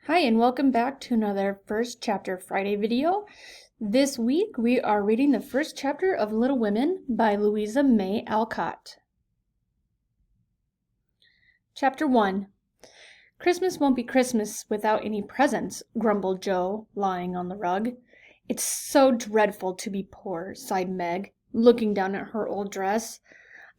Hi, and welcome back to another First Chapter Friday video. This week we are reading the first chapter of Little Women by Louisa May Alcott. Chapter 1. Christmas won't be Christmas without any presents, grumbled Jo, lying on the rug. It's so dreadful to be poor, sighed Meg, looking down at her old dress.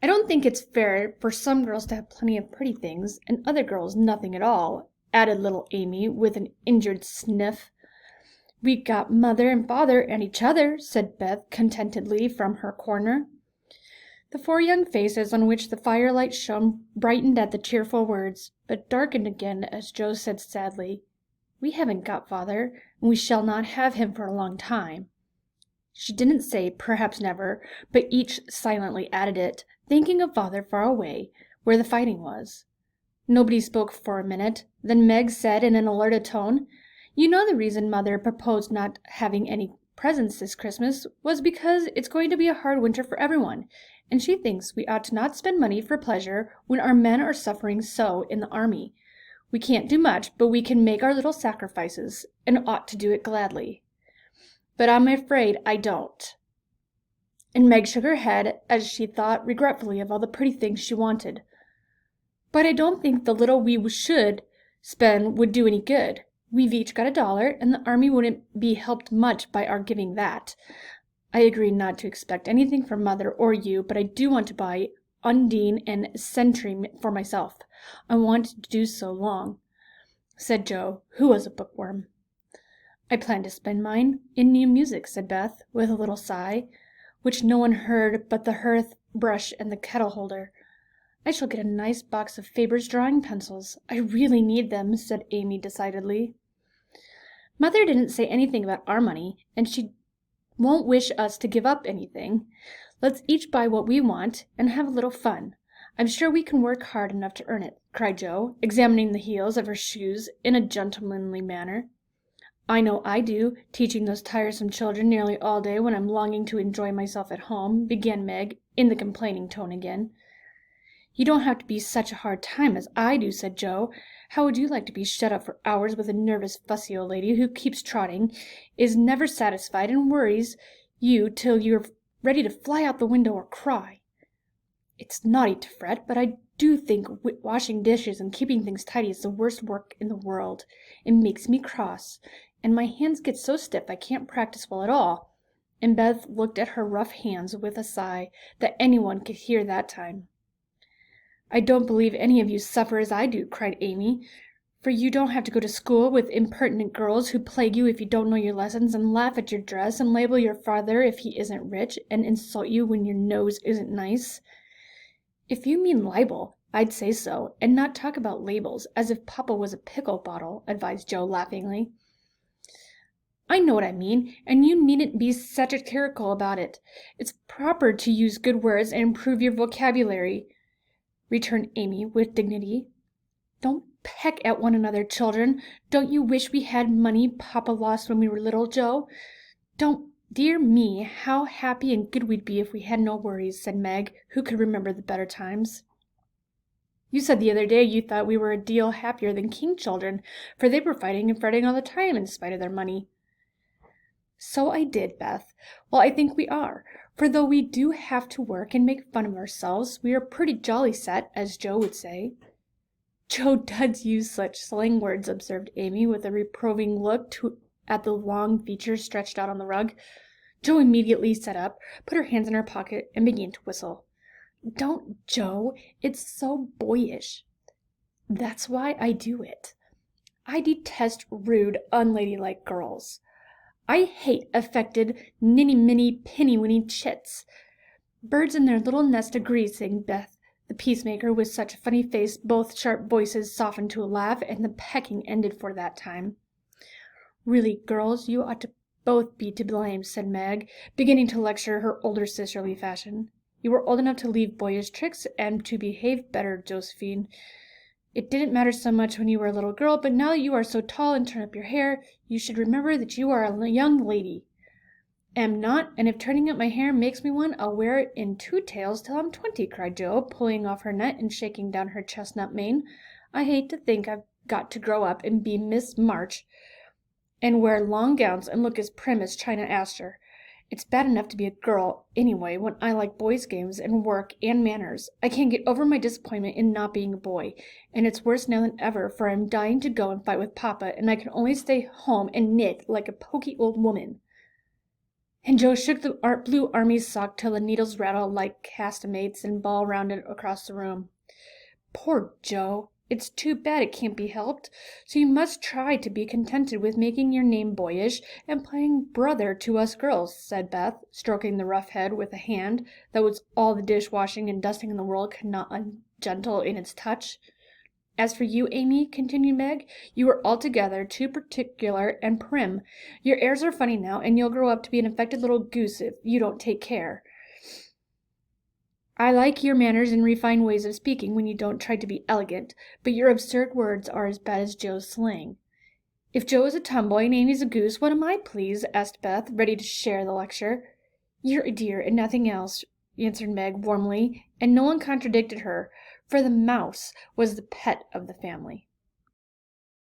I don't think it's fair for some girls to have plenty of pretty things and other girls nothing at all, added little Amy with an injured sniff. We've got Mother and Father and each other, said Beth contentedly from her corner. The four young faces on which the firelight shone brightened at the cheerful words, but darkened again as Jo said sadly, "We haven't got Father, and we shall not have him for a long time." She didn't say perhaps never, but each silently added it, thinking of Father far away, where the fighting was. Nobody spoke for a minute. Then Meg said in an alerted tone, "You know the reason Mother proposed not having any presents this Christmas was because it's going to be a hard winter for everyone, and she thinks we ought to not spend money for pleasure when our men are suffering so in the army. We can't do much, but we can make our little sacrifices, and ought to do it gladly. But I'm afraid I don't." And Meg shook her head as she thought regretfully of all the pretty things she wanted. "But I don't think the little we should spend would do any good. We've each got $1, and the army wouldn't be helped much by our giving that. I agree not to expect anything from Mother or you, but I do want to buy Undine and Sentry for myself. I wanted to do so long," said Jo, who was a bookworm. "I plan to spend mine in new music," said Beth, with a little sigh, which no one heard but the hearth brush and the kettle holder. "I shall get a nice box of Faber's drawing pencils. I really need them," said Amy decidedly. "Mother didn't say anything about our money, and she won't wish us to give up anything. Let's each buy what we want and have a little fun. I'm sure we can work hard enough to earn it," cried Jo, examining the heels of her shoes in a gentlemanly manner. "I know I do, teaching those tiresome children nearly all day when I'm longing to enjoy myself at home," began Meg, in the complaining tone again. "You don't have to be such a hard time as I do," said Jo. "How would you like to be shut up for hours with a nervous, fussy old lady who keeps trotting, is never satisfied, and worries you till you're ready to fly out the window or cry? It's naughty to fret, but I do think washing dishes and keeping things tidy is the worst work in the world. It makes me cross, and my hands get so stiff I can't practice well at all." And Beth looked at her rough hands with a sigh that anyone could hear that time. "I don't believe any of you suffer as I do," cried Amy, "for you don't have to go to school with impertinent girls who plague you if you don't know your lessons, and laugh at your dress, and label your father if he isn't rich, and insult you when your nose isn't nice." "If you mean libel, I'd say so, and not talk about labels as if Papa was a pickle bottle," advised Jo laughingly. "I know what I mean, and you needn't be satirical about it. It's proper to use good words and improve your vocabulary," returned Amy with dignity. "Don't peck at one another, children. Don't you wish we had money Papa lost when we were little, Jo? Don't. Dear me, how happy and good we'd be if we had no worries," said Meg, who could remember the better times. "You said the other day you thought we were a deal happier than king children, for they were fighting and fretting all the time in spite of their money." "So I did, Beth. Well, I think we are, for though we do have to work and make fun of ourselves, we are a pretty jolly set, as Jo would say." "Jo does use such slang words," observed Amy, with a reproving look at the long features stretched out on the rug. Jo immediately sat up, put her hands in her pocket, and began to whistle. "Don't, Jo. It's so boyish." "That's why I do it. I detest rude, unladylike girls. I hate affected, ninny-minny, pinny-winny chits." "Birds in their little nest agree," sang Beth, the peacemaker, with such a funny face both sharp voices softened to a laugh, and the pecking ended for that time. "Really, girls, you ought to both be to blame," said Meg, beginning to lecture her older sisterly fashion. "You were old enough to leave boyish tricks and to behave better, Josephine. It didn't matter so much when you were a little girl, but now that you are so tall and turn up your hair, you should remember that you are a young lady." "Am not, and if turning up my hair makes me one, I'll wear it in 2 tails till I'm 20, cried Jo, pulling off her net and shaking down her chestnut mane. "I hate to think I've got to grow up and be Miss March and wear long gowns and look as prim as China Aster. It's bad enough to be a girl, anyway, when I like boys' games and work and manners. I can't get over my disappointment in not being a boy, and it's worse now than ever, for I'm dying to go and fight with Papa, and I can only stay home and knit like a poky old woman." And Joe shook the blue army sock till the needles rattled like castanets and ball rounded across the room. "Poor Joe! It's too bad it can't be helped. So you must try to be contented with making your name boyish and playing brother to us girls," said Beth, stroking the rough head with a hand that was all the dishwashing and dusting in the world could not ungentle in its touch. "As for you, Amy," continued Meg, "you are altogether too particular and prim. Your airs are funny now, and you'll grow up to be an affected little goose if you don't take care. I like your manners and refined ways of speaking when you don't try to be elegant, but your absurd words are as bad as Joe's slang." "If Joe is a tomboy and Amy's a goose, what am I, please?" asked Beth, ready to share the lecture. "You're a dear and nothing else," answered Meg warmly, and no one contradicted her, for the mouse was the pet of the family.